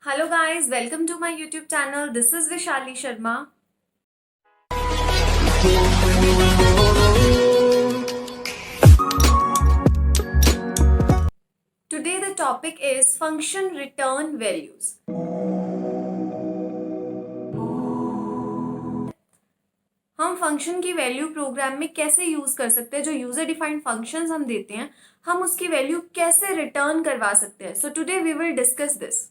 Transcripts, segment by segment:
Hello guys, welcome to my YouTube channel. This is Vishali Sharma. Today the topic is function return values. हम function की value program में कैसे use कर सकते हैं, जो यूजर डिफाइंड फंक्शंस हम देते हैं हम उसकी वैल्यू कैसे रिटर्न करवा सकते हैं. So today we will discuss this.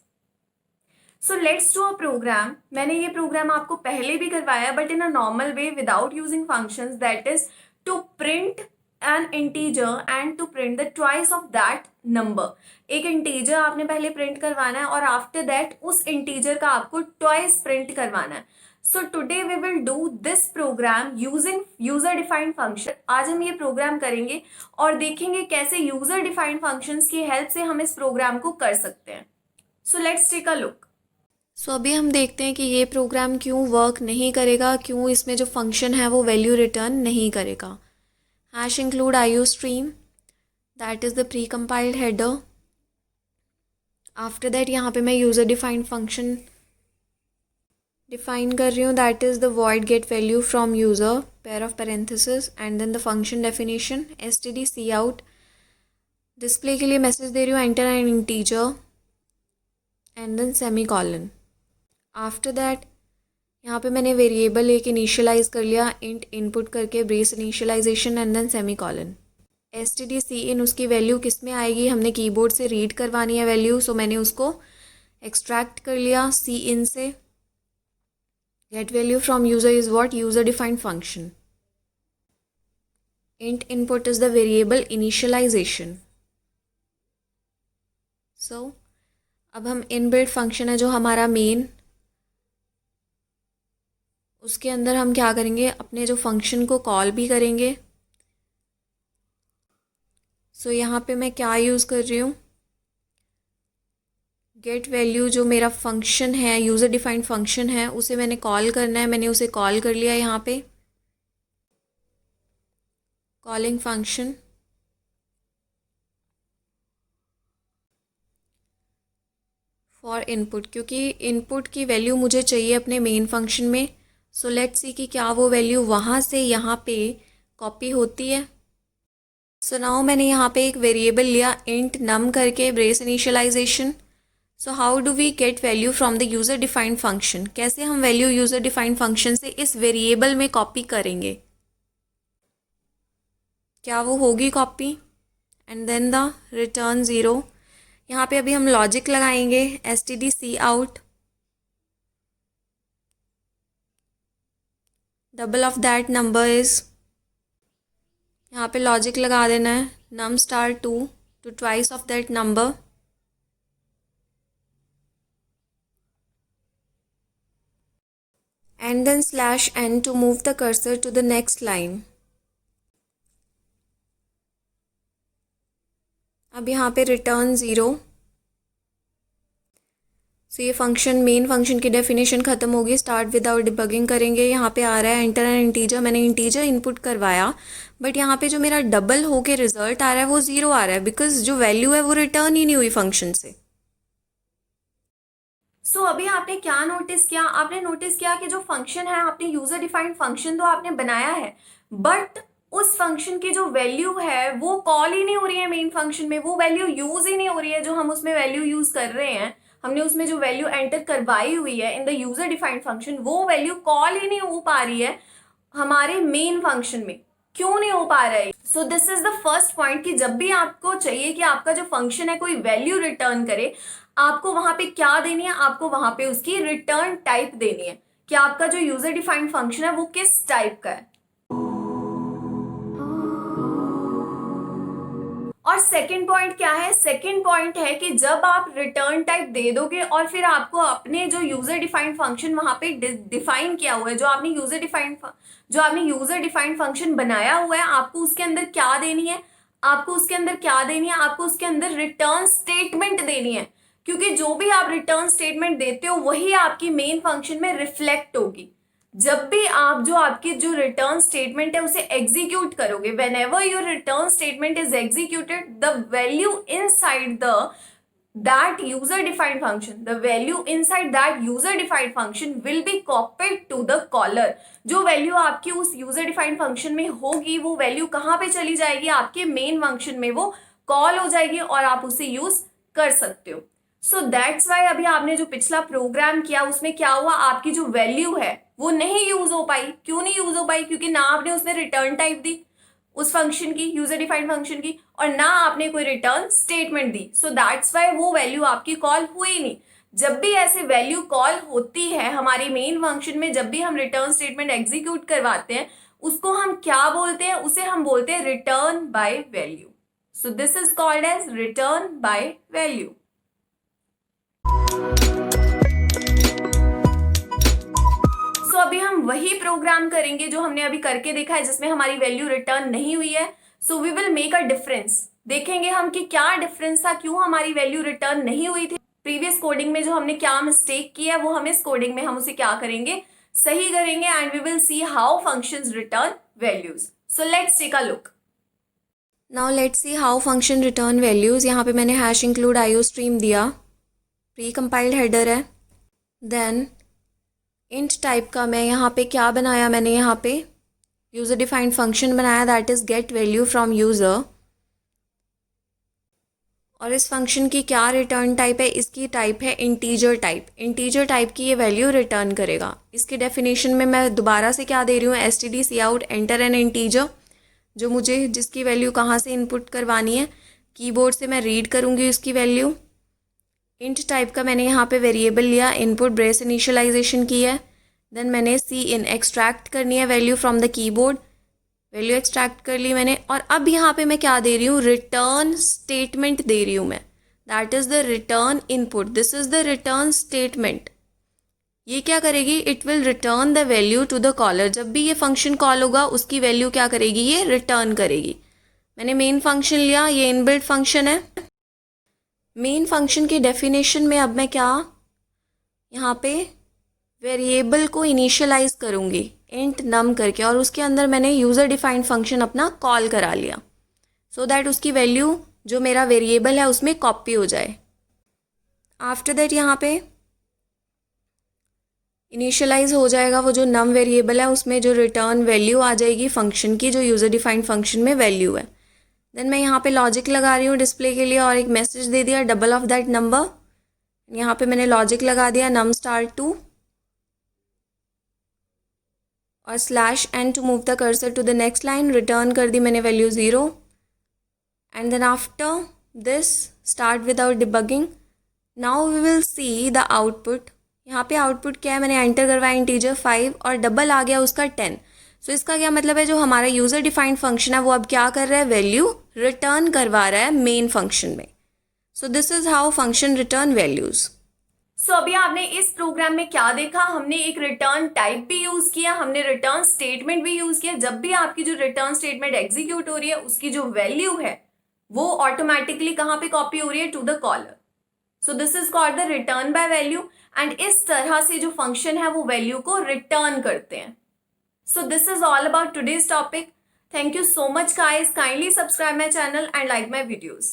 So let's do a program. मैंने ये प्रोग्राम आपको पहले भी करवाया but in a normal way without using functions, that is to print an integer and to print the twice of that number. एक integer आपने पहले print करवाना है और आफ्टर दैट उस इंटीजर का आपको ट्वाइस प्रिंट करवाना है. So today we will do this program using user defined function. आज हम ये प्रोग्राम करेंगे और देखेंगे कैसे यूजर डिफाइंड फंक्शंस की हेल्प से हम इस प्रोग्राम को कर सकते हैं. So let's take a look. So अभी हम देखते हैं कि ये प्रोग्राम क्यों वर्क नहीं करेगा, क्यों इसमें जो फंक्शन है वो वैल्यू रिटर्न नहीं करेगा. Hash include IO stream, that is the pre compiled header. After that यहाँ पे मैं यूज़र डिफाइंड फंक्शन डिफाइन कर रही हूँ, that is the void get value from user pair of parenthesis and then the function definition std cout. Display के लिए message दे रही हूँ enter an integer and then semicolon. After that यहाँ पे मैंने वेरिएबल एक इनिशियलाइज कर लिया इंट इनपुट करके, brace initialization and then semicolon. std cin उसकी वैल्यू किस में आएगी, हमने कीबोर्ड से रीड करवानी है वैल्यू, सो मैंने उसको एक्सट्रैक्ट कर लिया cin से. Get value from user is what, user defined function. Int input is the variable initialization. So अब हम इनबिल्ट फंक्शन है जो हमारा मेन, उसके अंदर हम क्या करेंगे, अपने जो फंक्शन को कॉल भी करेंगे. सो यहाँ पे मैं क्या यूज़ कर रही हूँ, गेट वैल्यू जो मेरा फंक्शन है यूज़र डिफाइंड फंक्शन है उसे मैंने कॉल करना है. मैंने उसे कॉल कर लिया यहाँ पे, कॉलिंग फंक्शन. फॉर इनपुट, क्योंकि इनपुट की वैल्यू मुझे चाहिए अपने मेन फंक्शन में. सो लेट्स सी कि क्या वो वैल्यू वहाँ से यहाँ पे कॉपी होती है. सो नाउ मैंने यहाँ पे एक वेरिएबल लिया इंट नम करके, brace initialization. So how do we get value from the user defined function, कैसे हम वैल्यू यूज़र डिफाइंड फंक्शन से इस वेरिएबल में कॉपी करेंगे, क्या वो होगी copy. And then the return 0. यहाँ पे अभी हम लॉजिक लगाएंगे std cout, double of that number is, यहाँ पे लॉजिक लगा देना है num star 2 to twice of that number. and then /n to move the cursor to the next line. अब यहाँ पे रिटर्न 0. सो ये फंक्शन मेन फंक्शन की डेफिनेशन ख़त्म होगी. स्टार्ट विदाउट डिबगिंग करेंगे. यहाँ पे आ रहा है एंटर एन इंटीजर, मैंने इंटीजर इनपुट करवाया बट यहाँ पे जो मेरा डबल होके रिजल्ट आ रहा है वो 0 आ रहा है बिकॉज जो वैल्यू है वो रिटर्न ही नहीं हुई फंक्शन से. सो अभी आपने क्या नोटिस किया, आपने नोटिस किया कि जो फंक्शन है आपने यूजर डिफाइंड फंक्शन तो आपने बनाया है बट उस फंक्शन की जो वैल्यू है वो कॉल ही नहीं हो रही है मेन फंक्शन में, वो वैल्यू यूज ही नहीं हो रही है जो हम उसमें वैल्यू यूज कर रहे हैं. हमने उसमें जो वैल्यू एंटर करवाई हुई है in the user defined function वो वैल्यू कॉल ही नहीं हो पा रही है हमारे मेन फंक्शन में. क्यों नहीं हो पा रहा है? सो this is the first point कि जब भी आपको चाहिए कि आपका जो फंक्शन है कोई वैल्यू रिटर्न करे, आपको वहां पे क्या देनी है, आपको वहां पे उसकी रिटर्न टाइप देनी है कि आपका जो यूजर डिफाइंड फंक्शन है वो किस टाइप का है. और सेकंड पॉइंट क्या है, सेकंड पॉइंट है कि जब आप रिटर्न टाइप दे दोगे और फिर आपको अपने जो यूजर डिफाइंड फंक्शन वहां पे डिफाइन किया हुआ है, जो आपने यूजर डिफाइंड फंक्शन बनाया हुआ है, आपको उसके अंदर क्या देनी है, आपको उसके अंदर रिटर्न स्टेटमेंट देनी है. क्योंकि जो भी आप रिटर्न स्टेटमेंट देते हो वही आपकी मेन फंक्शन में रिफ्लेक्ट होगी. जब भी आप जो आपकी जो रिटर्न स्टेटमेंट है उसे एग्जीक्यूट करोगे, when ever your return statement is executed the value inside the that user defined function, the value inside that user defined function will be copied to the caller. जो value आपकी उस user defined function में होगी वो value कहाँ पे चली जाएगी, आपके मेन फंक्शन में वो कॉल हो जाएगी और आप उसे यूज कर सकते हो. सो दैट्स वाई अभी आपने जो पिछला प्रोग्राम किया उसमें क्या हुआ, आपकी जो वैल्यू है वो नहीं यूज हो पाई. क्यों नहीं यूज हो पाई? क्योंकि ना आपने उसमें रिटर्न टाइप दी उस फंक्शन की, यूजर डिफाइंड फंक्शन की, और ना आपने कोई return statement the. So that's why वो वैल्यू आपकी कॉल हुई नहीं. जब भी ऐसे वैल्यू कॉल होती है हमारी मेन फंक्शन में, जब भी हम रिटर्न स्टेटमेंट एग्जीक्यूट करवाते हैं उसको हम क्या बोलते हैं, उसे हम बोलते हैं return by value. So this is called as return by value. तो अभी हम वही प्रोग्राम करेंगे जो हमने अभी करके देखा है जिसमें हमारी वैल्यू रिटर्न नहीं हुई है. So we will make a difference. देखेंगे हम कि क्या डिफरेंस था, क्यों हमारी वैल्यू रिटर्न नहीं हुई थी. प्रीवियस कोडिंग में जो हमने क्या मिस्टेक किया है वो हम इस कोडिंग में हम उसे क्या करेंगे, सही करेंगे. And we will see how functions return values. So let's take a look. Now let's see how function return values. यहाँ पे मैंने हैश इंक्लूड आईओ स्ट्रीम दिया, प्री कंपाइल्ड हेडर है. देन इंट टाइप का मैं यहाँ पे क्या बनाया, मैंने यहाँ पे यूज़र डिफाइंड फंक्शन बनाया that is get value from user. और इस फंक्शन की क्या रिटर्न टाइप है, इसकी टाइप है इंटीजर टाइप. इंटीजर टाइप की ये वैल्यू रिटर्न करेगा. इसकी डेफिनेशन में मैं दोबारा से क्या दे रही हूँ, STD C out enter an integer. जो मुझे जिसकी वैल्यू कहाँ से इनपुट करवानी है, कीबोर्ड से मैं रीड करूँगी उसकी वैल्यू. इंट टाइप का मैंने यहाँ पे वेरिएबल लिया, इनपुट ब्रेस इनिशियलाइजेशन की है. देन मैंने सी इन एक्सट्रैक्ट करनी है value from the keyboard. Value extract कर ली मैंने. और अब यहाँ पे मैं क्या दे रही हूँ, रिटर्न स्टेटमेंट दे रही हूँ मैं. That is the return input. This is the return statement. ये क्या करेगी, it will return the value to the caller. जब भी ये फंक्शन कॉल होगा उसकी वैल्यू क्या करेगी, ये रिटर्न करेगी. मैंने मेन फंक्शन लिया, ये इनबिल्ट फंक्शन है. मेन फंक्शन की डेफिनेशन में अब मैं क्या यहाँ पे वेरिएबल को इनिशियलाइज करूँगी इंट नम करके, और उसके अंदर मैंने यूज़र डिफाइंड फंक्शन अपना कॉल करा लिया सो दैट उसकी वैल्यू जो मेरा वेरिएबल है उसमें कॉपी हो जाए. आफ्टर दैट यहाँ पे इनिशियलाइज हो जाएगा वो जो नम वेरिएबल है, उसमें जो रिटर्न वैल्यू आ जाएगी फंक्शन की, जो यूज़र डिफाइंड फंक्शन में वैल्यू है. देन मैं यहाँ पे लॉजिक लगा रही हूँ डिस्प्ले के लिए, और एक मैसेज दे दिया डबल ऑफ दैट नंबर. यहाँ पे मैंने लॉजिक लगा दिया नम स्टार 2 और slash N to move the cursor to the next line. Return कर दी मैंने value 0. And then after this start without debugging. Now we will see the output. यहाँ पे आउटपुट क्या है, मैंने एंटर करवाया इंटीजर 5 और डबल आ गया उसका 10. सो इसका क्या मतलब है, जो हमारा यूज़र डिफाइंड फंक्शन है वो अब क्या कर रहा है, वैल्यू रिटर्न करवा रहा है मेन फंक्शन में. So this is how function return values. So अभी आपने इस प्रोग्राम में क्या देखा, हमने एक रिटर्न टाइप भी यूज किया, हमने रिटर्न स्टेटमेंट भी यूज किया. जब भी आपकी जो रिटर्न स्टेटमेंट एग्जीक्यूट हो रही है उसकी जो वैल्यू है वो ऑटोमेटिकली कहाँ पे कॉपी हो रही है, to the caller. So this is called the return by value. एंड इस तरह से जो फंक्शन है वो वैल्यू को रिटर्न करते हैं. So this is all about today's topic. Thank you so much guys. Kindly subscribe my channel and like my videos.